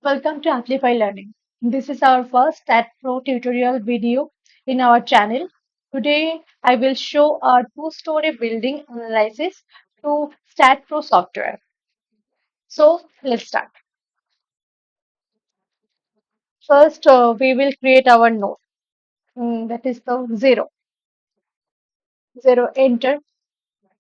Welcome to Amplify Learning. This is our first STAAD.Pro tutorial video in our channel. Today, I will show our two-story building analysis to STAAD.Pro software. So, let's start. First, we will create our node. That is the 0. 0, enter.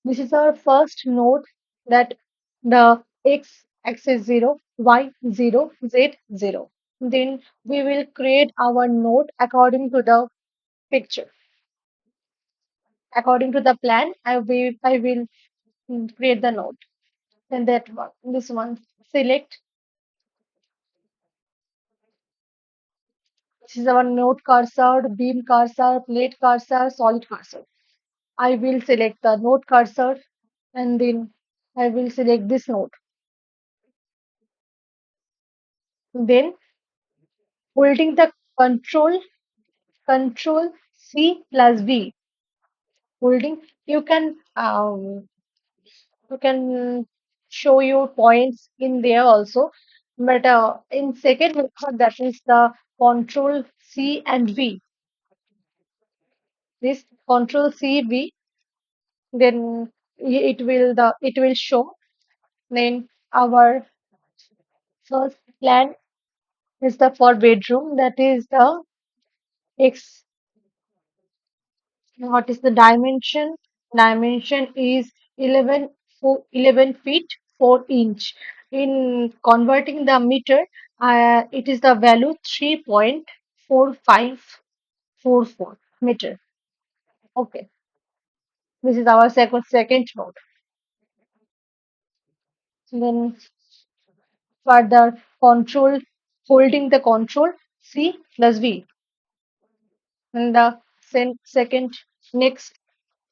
This is our first node that the x-axis 0, y 0, z 0. Then we will create our node according to the picture. According to the plan, I will create the node. And that one, this one, select. This is our node cursor, beam cursor, plate cursor, solid cursor. I will select the node cursor and then I will select this node. Then holding the control C plus V. Holding you can show your points in there also, but in second method that is the control C and V. This control C V, then it will show. Then our first plan is the for bedroom, that is the x. What is the dimension? Dimension is 11 feet 4 inch. In converting the meter, it is the value 3.4544 meter. Okay, this is our second node. Then further control, holding the control C plus V. And the second next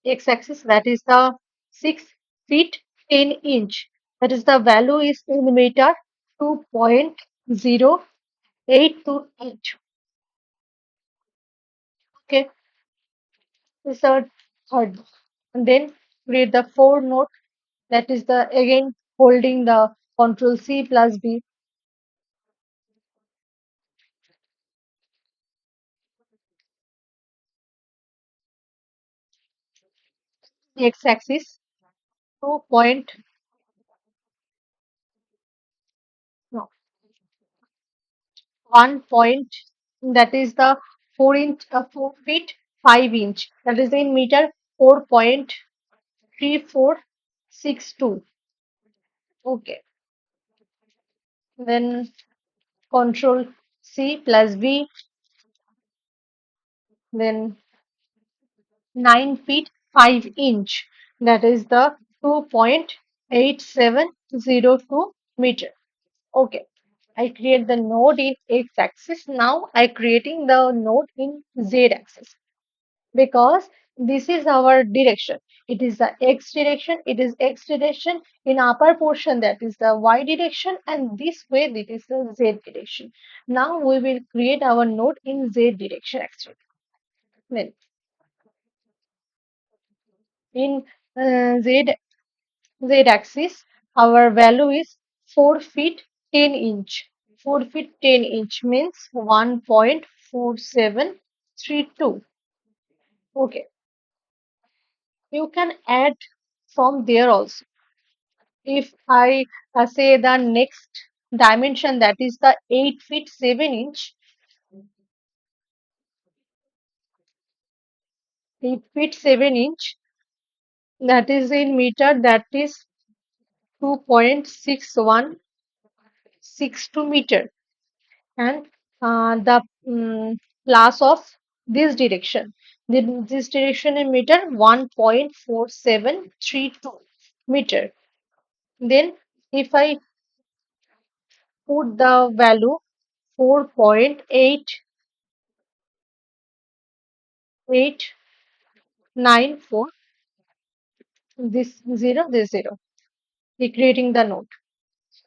x-axis, that is the 6 feet 10 inch. That is the value is in meter 2.0828. Okay, this is our third. And then create the four node, that is the again holding the control C plus B. X-axis 2 point no 1 point, that is the 4 feet 5 inch, that is in meter 4.3462. Okay, then control C plus V, then 9 feet 5 inch, that is the 2.8702 meter. Okay, I create the node in x axis. Now I creating the node in z axis, because this is our direction. It is the x direction. It is x direction in upper portion, that is the y direction, and this way it is the z direction. Now we will create our node in z direction actually. Then in z axis, our value is 4 feet 10 inch. 4 feet 10 inch means 1.4732. Okay, you can add from there also. If I say the next dimension, that is the 8 feet 7 inch, 8 feet 7 inch, that is in meter, that is 2.6162 meter. And the plus of this direction, this direction in meter 1.4732 meter. Then if I put the value 4.8894, this 0, recreating the node.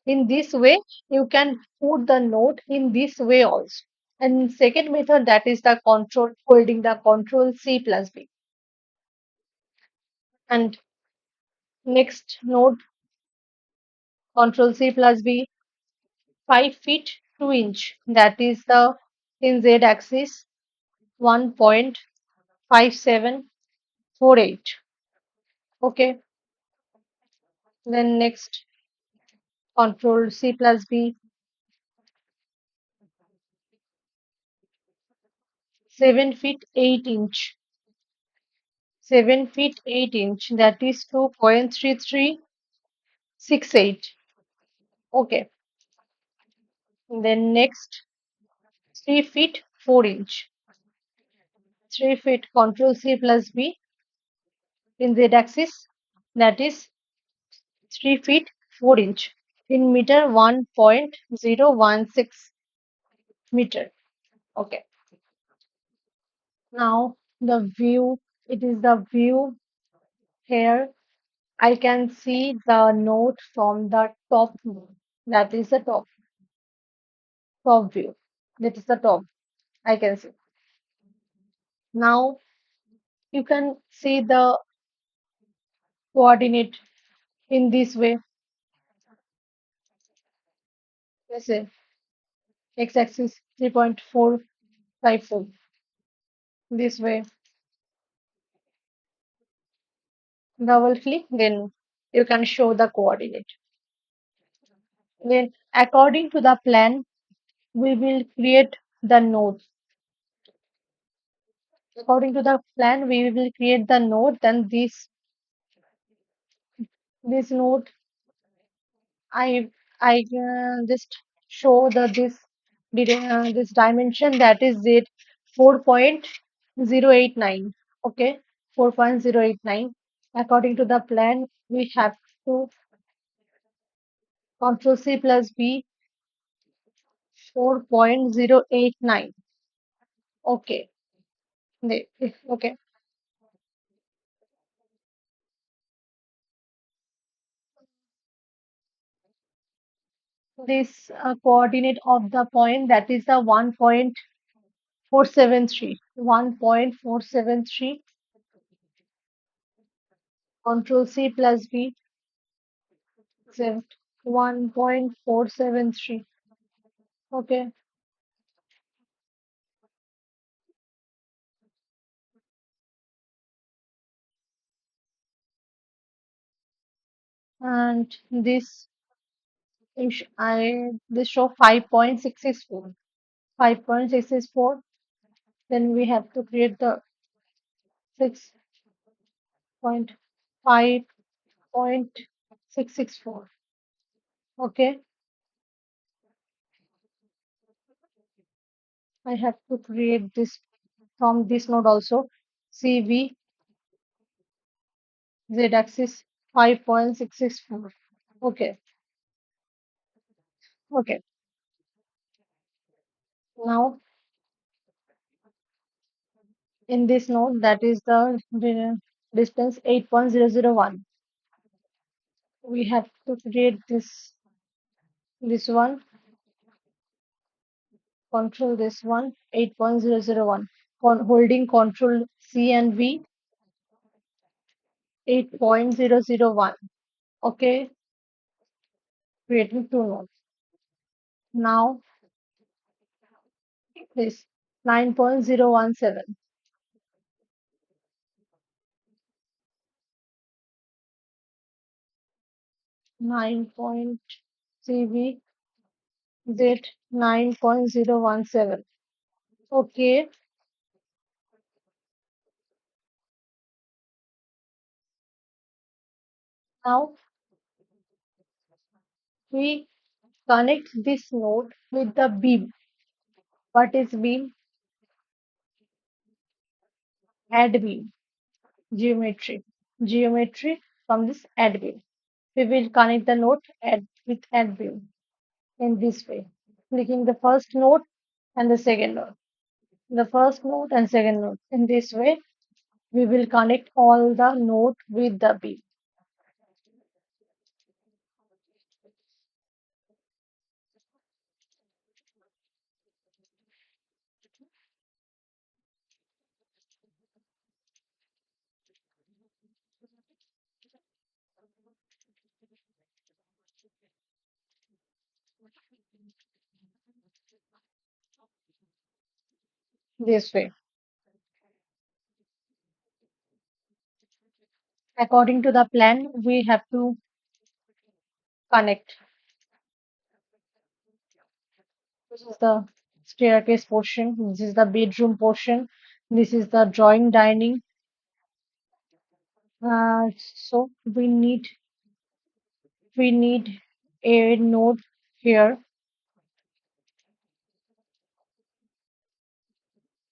In this way, you can put the node in this way also. And second method, that is the control, holding the control C plus B. And next node, control C plus B, 5 feet 2 inch. That is the in Z axis 1.5748. Okay. Then next, control C plus B, 7 feet 8 inch. 7 feet 8 inch. That is 2.3368. Okay. Then next, 3 feet 4 inch. 3 feet, control C plus B in Z axis. That is 3 feet 4 inch. In meter, 1.016 meter. Okay. Now the view, it is the view here. I can see the note from the top view. That is the top view. That is the top. I can see. Now you can see the coordinate in this way. Let's say x-axis 3.454. This way. Double click, then you can show the coordinate. Then according to the plan, we will create the node. According to the plan, we will create the node. Then this node, I just show this dimension, that is it 4.089. Okay, 4.089. According to the plan, we have to control C plus B 4.089. Okay, okay. This coordinate of the point, that is the 1.473. 1.473. Control C plus B, exempt 1.473. Okay, and this show 5.664. 5.664. Then we have to create the 6.5.664. Okay, I have to create this from this node also. CV Z axis 5.664. Okay, okay. Now in this node, that is the distance 8.001. We have to create this one, control this one, 8.001. Holding control C and V, 8.001. Okay, creating two nodes. Now this 9.017. 9.CV Z 9.017. Okay, now we connect this node with the beam. What is beam? Add beam. Geometry. Geometry from this add beam. We will connect the node with add beam in this way. Clicking the first node and the second node. The first node and second node. In this way, we will connect all the node with the beam. this way. According to the plan, we have to connect. This is the staircase portion. This is the bedroom portion. This is the drawing dining. So we need a node here.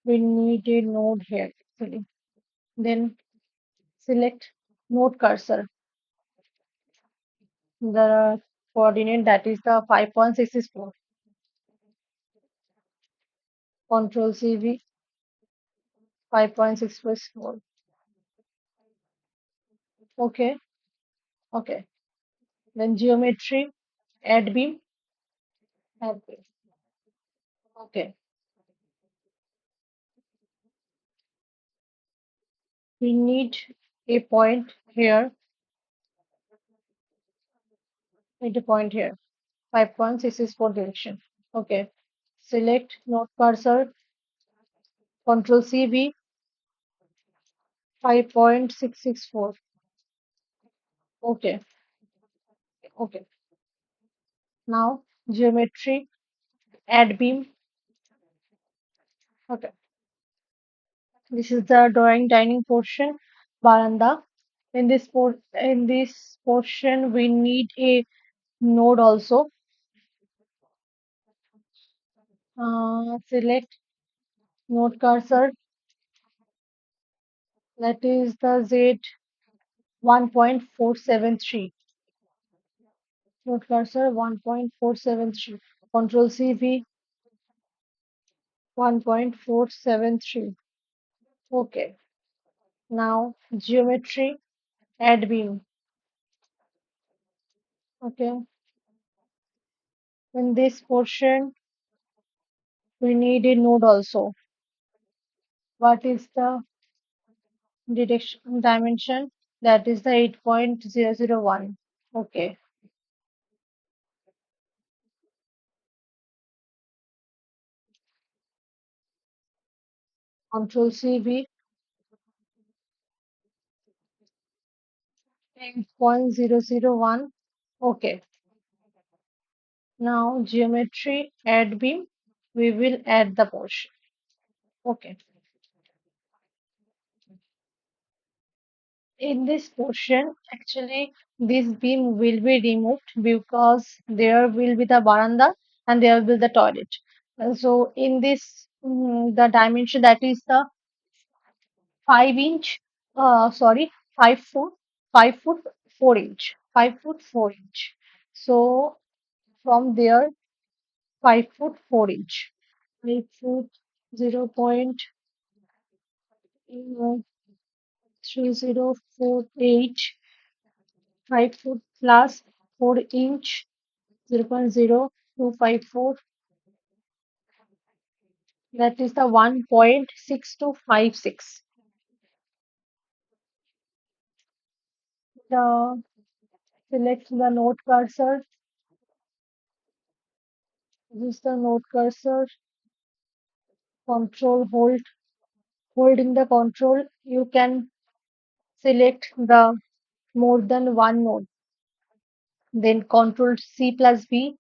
We need a node here actually. Then select node cursor. The coordinate that is the 5.664. Control CV 5.664. Okay, okay. Then geometry, add beam, add beam. Okay. We need a point here, need a point here. 5.664 direction. Okay. Select node cursor, Control CV 5.664. Okay, okay. Now geometry, add beam. Okay. This is the drawing dining portion, baranda. In this portion, we need a node also. Select node cursor. That is the Z 1.473. Node cursor 1.473. Control CV 1.473. Okay. Now geometry, add beam. Okay. In this portion, we need a node also. What is the direction dimension? That is the 8.001. Okay. Control CV 8.001. Okay. Now geometry, add beam. We will add the portion. Okay. In this portion, actually, this beam will be removed because there will be the veranda and there will be the toilet. And so, in this, the dimension that is the 5 inch, sorry, 5 foot, 5 foot 4 inch, 5 foot 4 inch. So, from there, 5 foot 4 inch, 5 foot 0.3048, 5 foot plus 4 inch, 0.0254. That is the 1.6256. The select the node cursor. Use the node cursor. Control hold. Holding the control, you can select the more than one node. Then Control C plus V.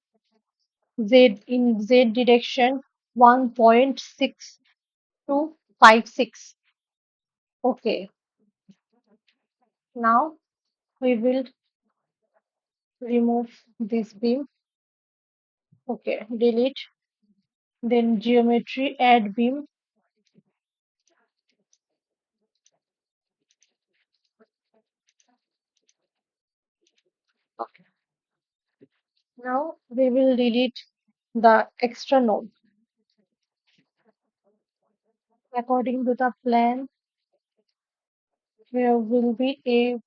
Z in Z direction 1.6256. Okay. Now we will remove this beam. Okay. Delete. Then geometry, add beam. Okay. Now we will delete the extra node. According to the plan, there will be a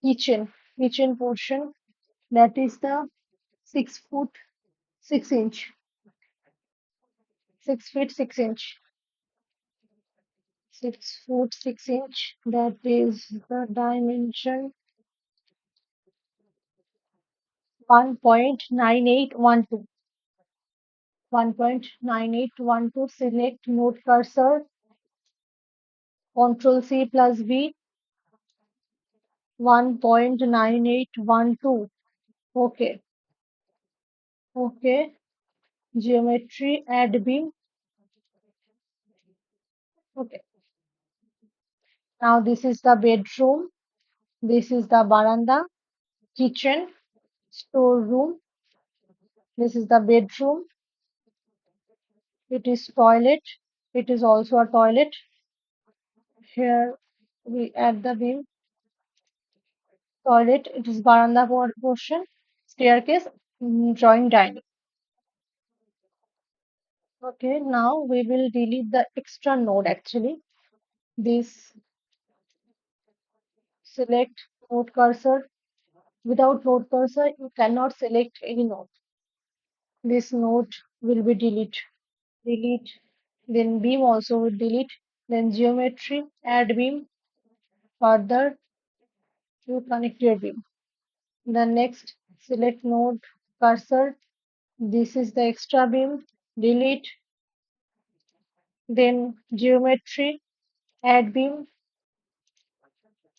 kitchen portion that is the 6 foot 6 inch, 6 feet 6 inch, 6 foot 6 inch. That is the dimension 1.9812. 1.9812, select node cursor, Control C plus V, 1.9812. Okay, okay. Geometry, add beam. Okay. Now this is the bedroom. This is the veranda, kitchen, storeroom. This is the bedroom. It is toilet. It is also a toilet. Here we add the beam. Toilet. It is veranda portion. Staircase. Drawing dining. Okay. Now we will delete the extra node actually. This select node cursor. Without node cursor, you cannot select any node. This node will be deleted. Delete. Then beam also will delete. Then geometry, add beam. Further to connect your beam. The next select node cursor. This is the extra beam. Delete. Then geometry, add beam.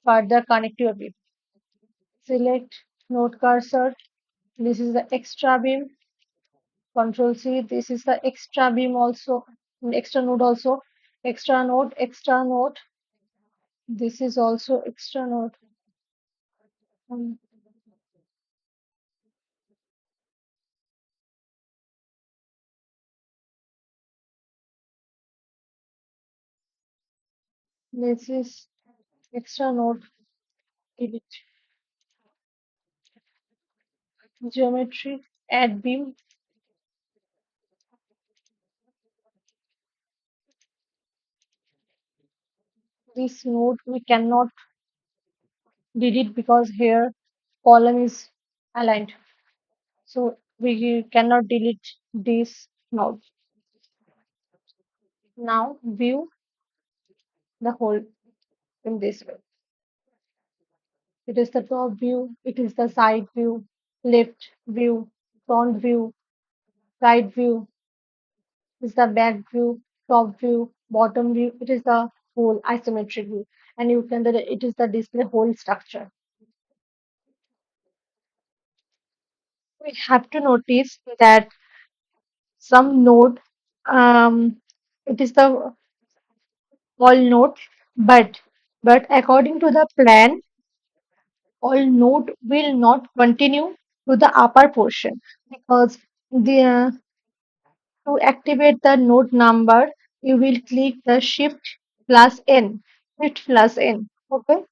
Further connect your beam. Select node cursor. This is the extra beam. Control C. This is the extra beam also. Extra node also. Extra node. Extra node. This is also extra node. Um, this is extra node. Delete. Geometry. Add beam. This node we cannot delete because here column is aligned. So we cannot delete this node. Now view the whole in this way. It is the top view, it is the side view, left view, front view, right view, is the back view, top view, bottom view. It is the whole isometric view, and you can it is the display whole structure. We have to notice that some node, um, it is the all node, but according to the plan, all node will not continue to the upper portion because the to activate the node number, you will click the shift plus n. Okay.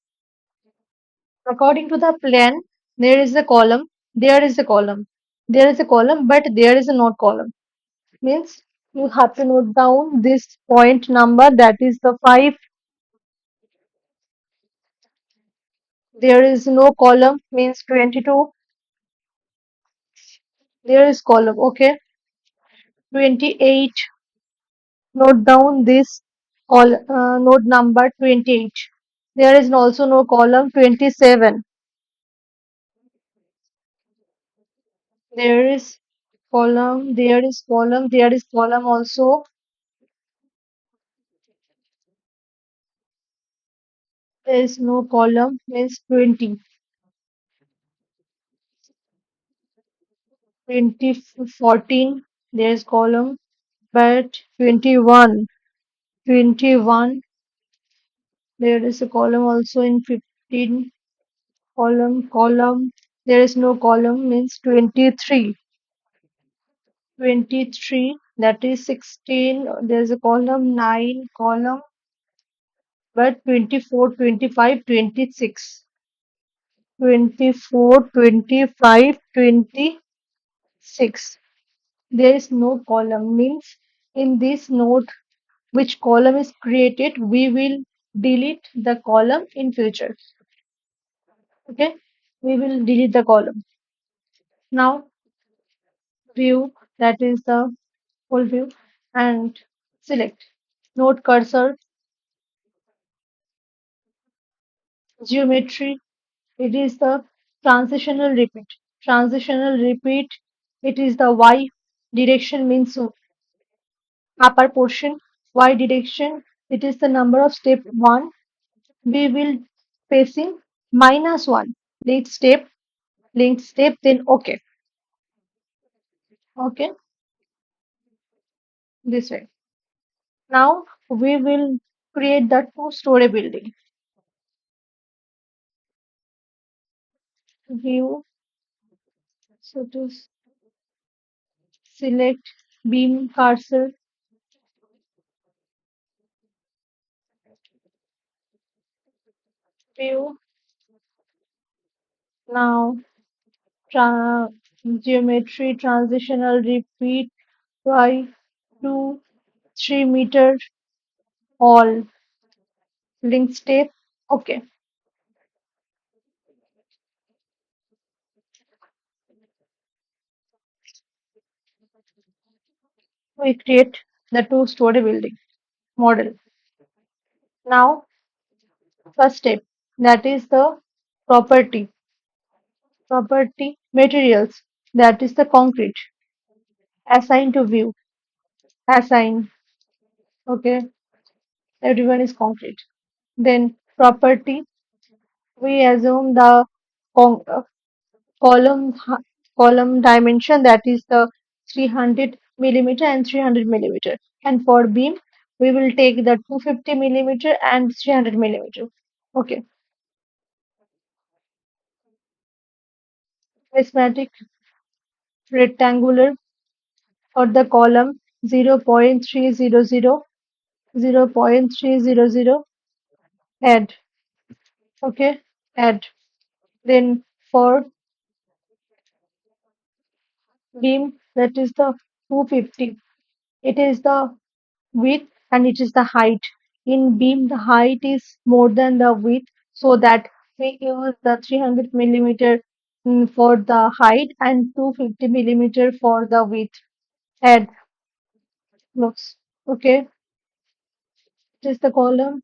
According to the plan, there is a column, there is a column, there is a column, but there is a node column. Means you have to note down this point number that is the 5. There is no column means 22. There is column. Okay. 28. Note down this node number 28. There is also no column 27. There is column. There is column. There is column also. There is no column means 20. 20 14. There is column but 21. 21. There is a column also in 15. Column. There is no column means 23. 23, that is 16. There's a column 9 column, but 24, 25, 26. 24, 25, 26. There is no column means in this node which column is created we will delete the column in future. Okay, we will delete the column. Now view, that is the whole view, and select node cursor, geometry. It is the transitional repeat. Transitional repeat. It is the Y Direction means upper portion. Y direction, it is the number of step 1. We will facing -1. Next step, next step, then okay. Okay, this way. Now we will create the two-story building. View, so to select beam cursor, view. Now tra geometry transitional repeat by 2, 3 meter all link step. Okay, we create the two-story building model. Now first step, that is the property. Property materials, that is the concrete. Assign to view. Assign. Okay, everyone is concrete. Then property, we assume the con- uh, column column dimension, that is the 300 millimeter and 300 millimeter. And for beam, we will take the 250 millimeter and 300 millimeter. Okay, prismatic rectangular for the column 0.300, 0.300, add. Okay, add. Then for beam, that is the 250. It is the width and it is the height. In beam, the height is more than the width, so that we use the 300 millimeter for the height and 250 millimeter for the width. Add. Looks okay. It is the column.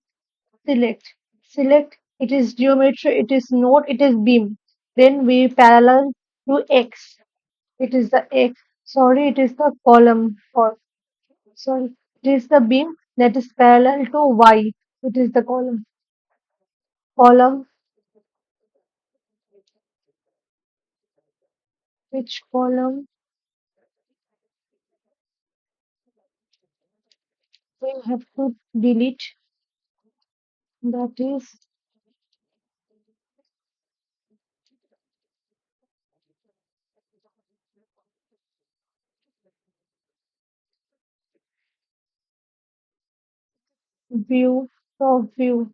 Select. Select. It is geometry. It is node. It is beam. Then we parallel to X. It is the X. Sorry, it is the column. Or sorry, it is the beam that is parallel to Y. It is the column. Column. Which column we have to delete? That is view. Top view.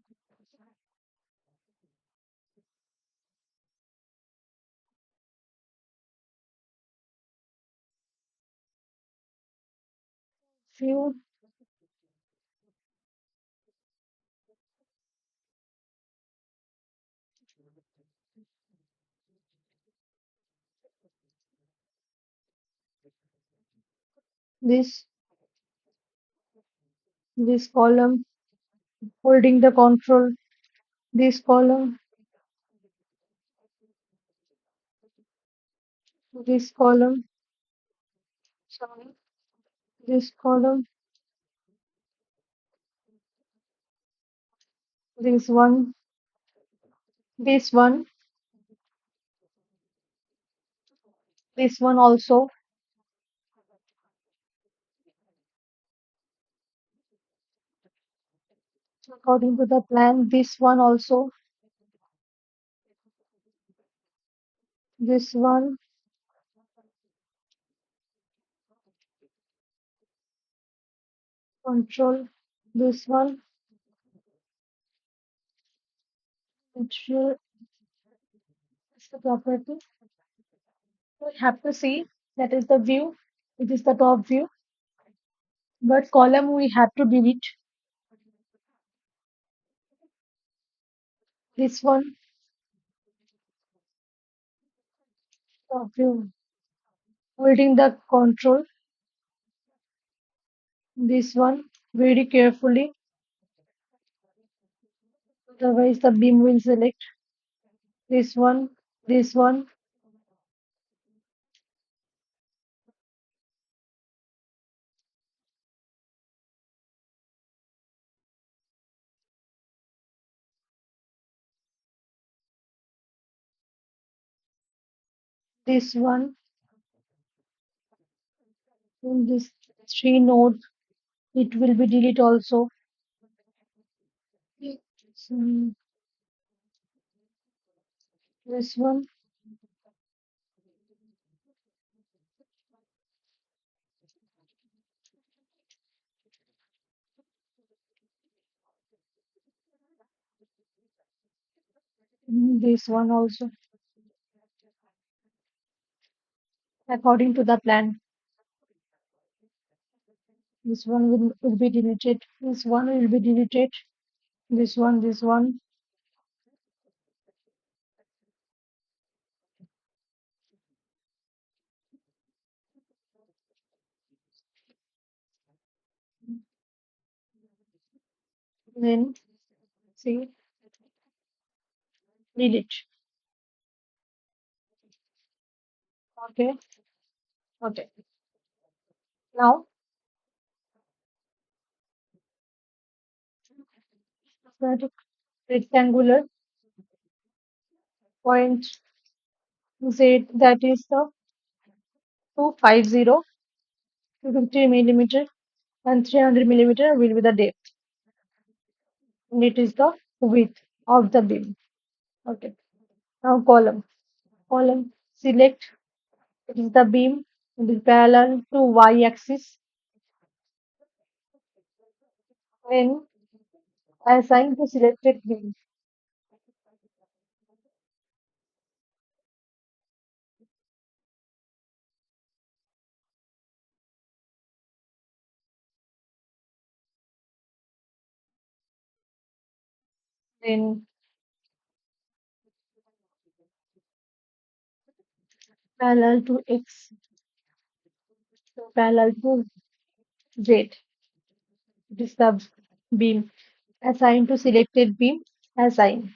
View. This this column holding the control. This column. This column. Sorry. This column. This one. This one. This one also. According to the plan. This one also. This one. Control. This one. Ensure is the property. We have to see that is the view. It is the top view. But column we have to delete. This one. Top view. Holding the control. This one. Very carefully. Otherwise the beam will select. This one. This one. This one, in this three node, it will be delete also. Mm, this one, this one also, according to the plan. This one will be deleted. This one will be deleted. This one, then see, delete. Okay, okay. Now, static rectangular point Z, that is the 250, 250 millimeter, and 300 millimeter will be the depth. And it is the width of the beam. Okay. Now column. Column. Select. It is the beam. It is parallel to y-axis. Then assign to selected beam. Then parallel to x. Parallel to z. It is the beam. Assign to selected beam. Assign.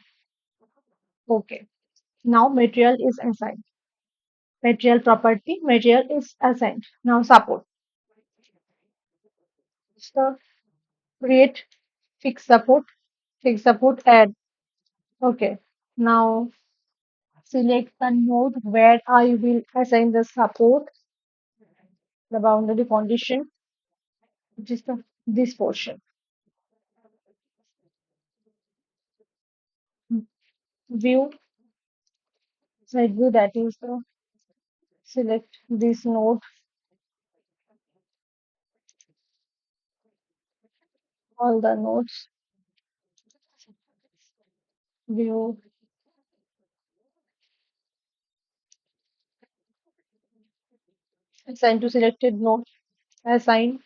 Okay. Now material is assigned. Material property. Material is assigned. Now support. So create fixed support. Fixed support add. Okay. Now select the node where I will assign the support, the boundary condition, which is this portion. View, side view, that is the select this node, all the nodes, view, assign to selected node, assign.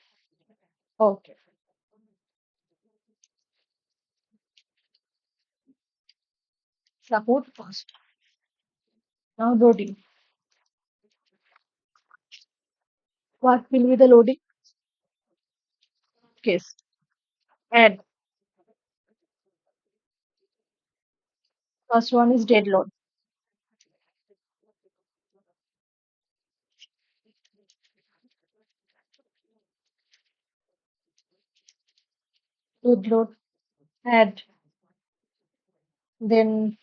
Okay. Support first. Now loading. What will be the loading? Case. Add. First one is dead load. Dead load. Add. Then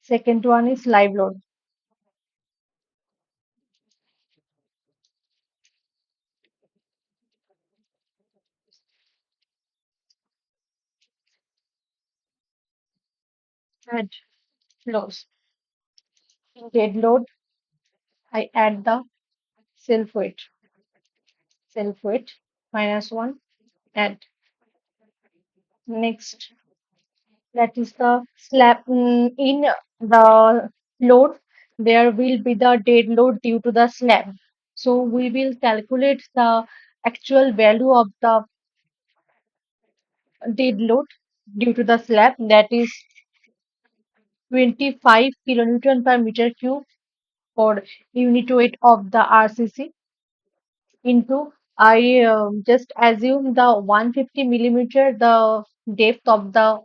second one is live load. Add loads. In dead load, I add the self weight. Self weight minus one. Add. Next, that is the slab in the load. There will be the dead load due to the slab. So we will calculate the actual value of the dead load due to the slab, that is 25 kilonewton per meter cube for unit weight of the RCC into I just assume the 150 millimeter the depth of the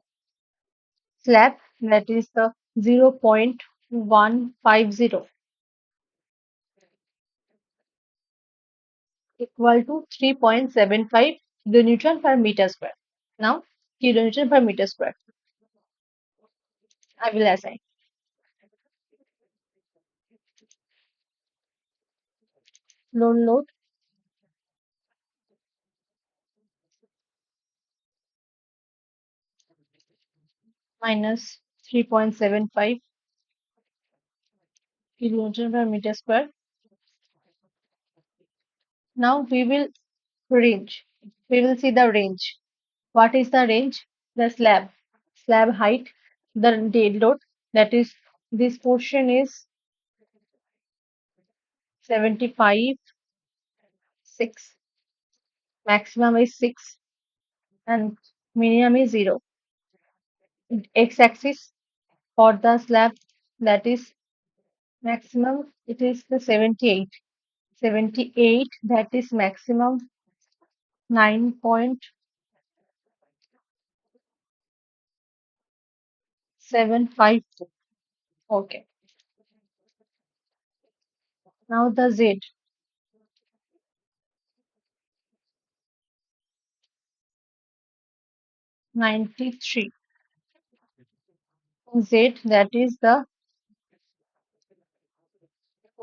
slab, that is the 0.150 equal to 3.75 kilonewton per meter square. Now kilonewton per meter square I will assign. load minus 3.75 kilonewton per meter square. Now we will range. We will see the range. What is the range? The slab height, the dead load. That is, this portion is 75, 6, maximum is 6, and minimum is 0. X-axis for the slab, that is maximum, it is the 78. 78, that is maximum 9.75. Okay. Now the Z, 93. Z, that is the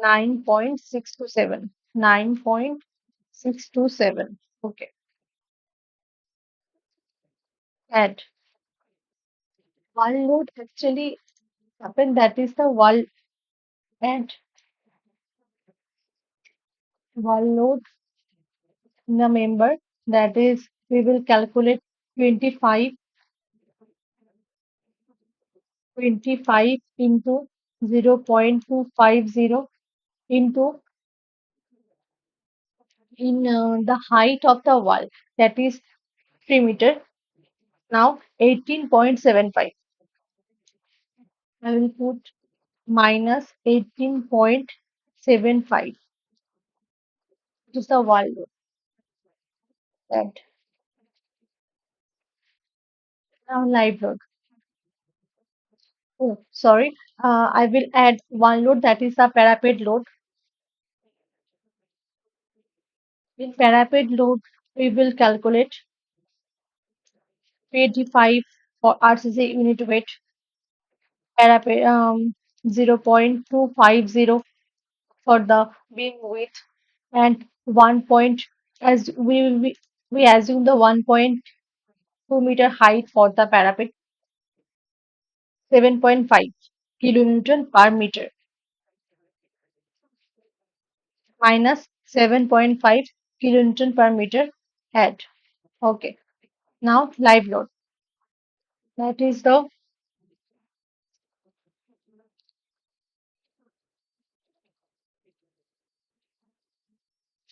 9.627. 9.627. Okay. Add. Wall load actually happen, that is the add wall load in the member, that is we will calculate 25 25 into 0.250 into in the height of the wall, that is 3 meter. Now 18.75. I will put minus 18.75. This is the wall load. That now live load. Oh, sorry. I will add one load, that is the parapet load. In parapet load, we will calculate 25 for RCC unit weight, parapet 0.250 for the beam width, and 1 point, as we assume the 1.2 meter height for the parapet, 7.5 kilonewton per meter minus 7.5 kilonewton per meter head. Okay. Now live load. That is the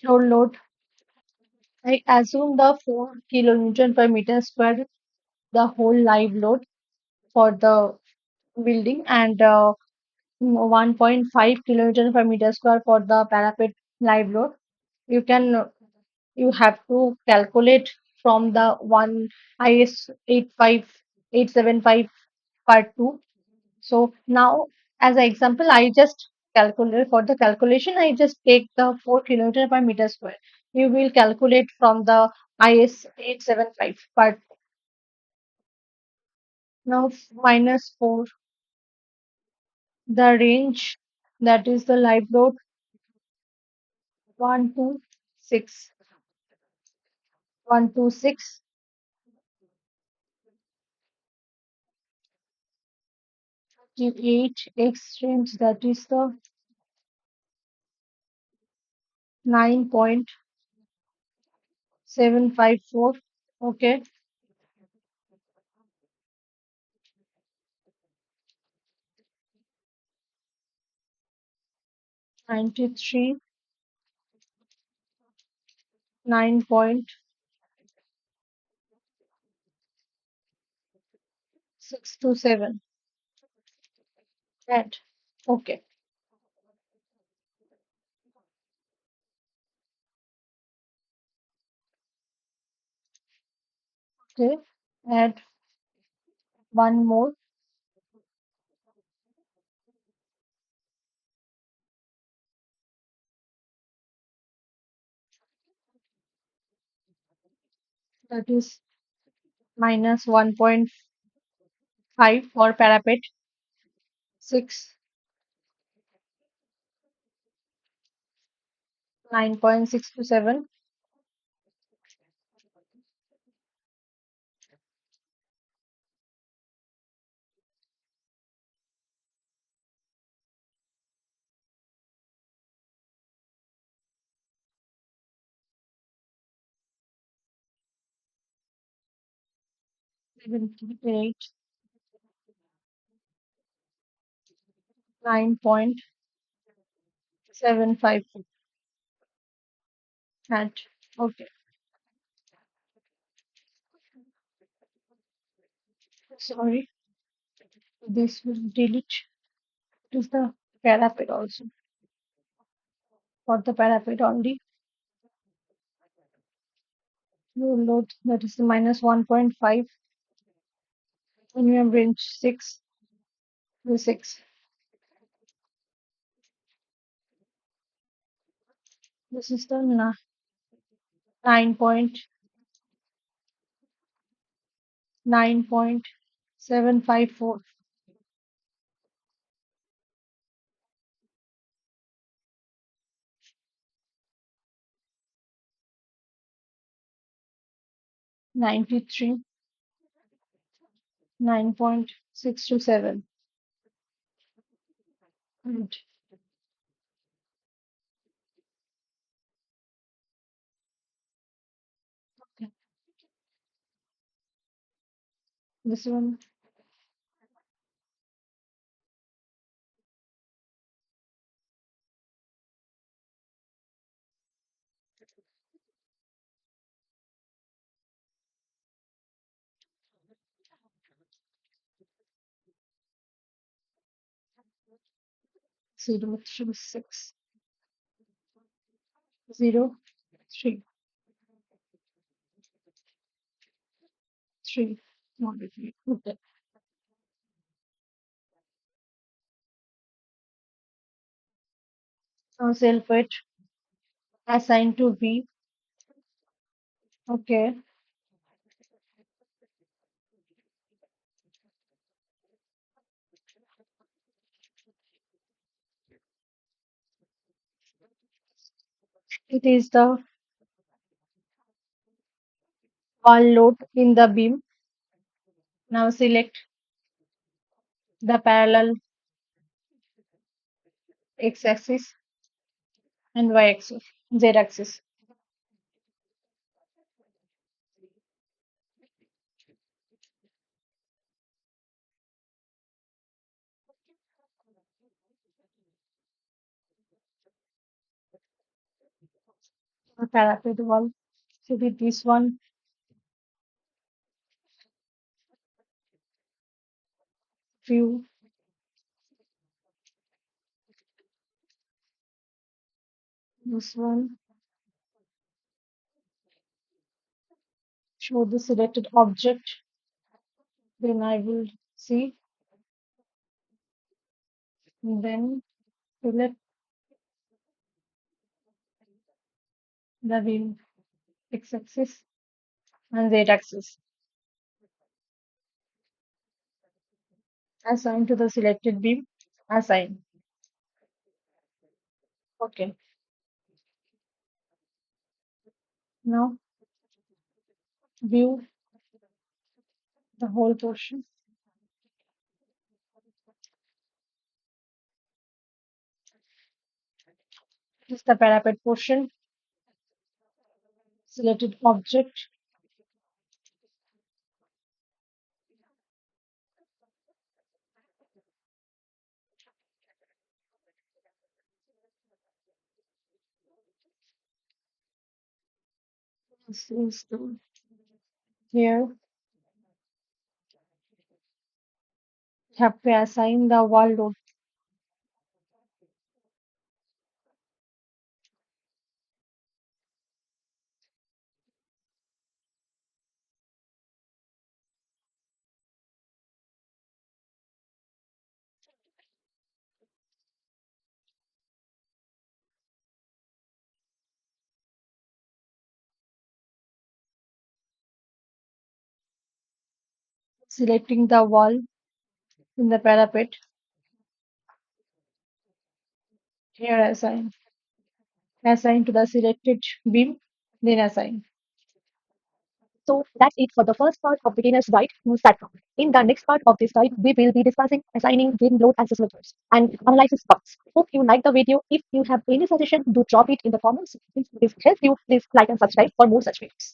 floor load. I assume the 4 kilonewton per meter square, the whole live load for the building, and 1.5 kilonewton per meter square for the parapet live load. You can you have to calculate from the one IS 85875 part 2. So now, as an example, I just calculate for the calculation. I just take the 4 kilometer per meter square. You will calculate from the IS 875 part. Now minus 4, the range, that is the live load, 126, 126, 8 X range, that is the 9.754. Okay, 93, 9.627. That. Okay. Okay. Add one more, that is minus 1.5 for parapet, 6 9.627. 78. 9.754. And okay, sorry, this will delete. It is the parapet also. For the parapet only, you load that is the minus 1.5, minimum range 6 to 6. This is the 9.754. 93. 9.627. And okay, this one 036. 0, 3, 3. Not with me. Okay. Now self weight assigned to B. Okay. It is the wall load in the beam. Now select the parallel x axis and y axis, z axis. The parapet wall should be this one, view, this one, show the selected object. Then I will see. Then select the beam x axis and z axis. Assign to the selected beam. Assign. Okay. Now view the whole portion. This is the parapet portion. Selected object. This is the here. Have to assign the wall load. Selecting the wall in the parapet. Here assign. Assign to the selected beam, then assign. So that's it for the first part of beginner's guide to STAAD.Pro. In the next part of this guide, we will be discussing assigning beam load access methods and analysis parts. Hope you like the video. If you have any suggestion, do drop it in the comments. If this helps you, please like and subscribe for more such videos.